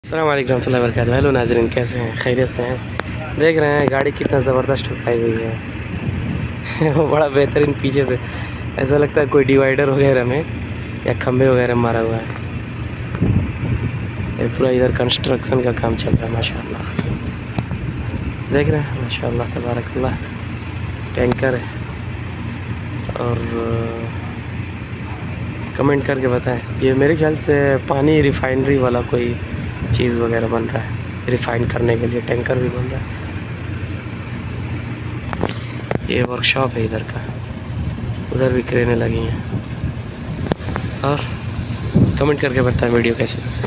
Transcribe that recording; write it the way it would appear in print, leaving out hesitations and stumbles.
अस्सलाम वालेकुम रहमतुल्लाहि व बरकातहू। हेलो नाज़रीन, कैसे हैं? खैरियत से हैं? देख रहे हैं गाड़ी कितना ज़बरदस्त ठुकाई हुई है। वो बड़ा बेहतरीन पीछे से ऐसा लगता है कोई डिवाइडर वगैरह में या खंभे वगैरह में मारा हुआ है। ये पूरा इधर कंस्ट्रक्शन का काम चल रहा है माशाल्लाह। देख रहे हैं माशाल्लाह तबारकल्लाह, टैंकर है। और कमेंट करके बताएं, ये मेरे ख्याल से पानी रिफाइनरी वाला कोई चीज़ वगैरह बन रहा है, रिफाइन करने के लिए टैंकर भी बन रहा है। ये वर्कशॉप है इधर का, उधर भी क्रेनें लगी हैं। और कमेंट करके बताएं वीडियो कैसे लगा।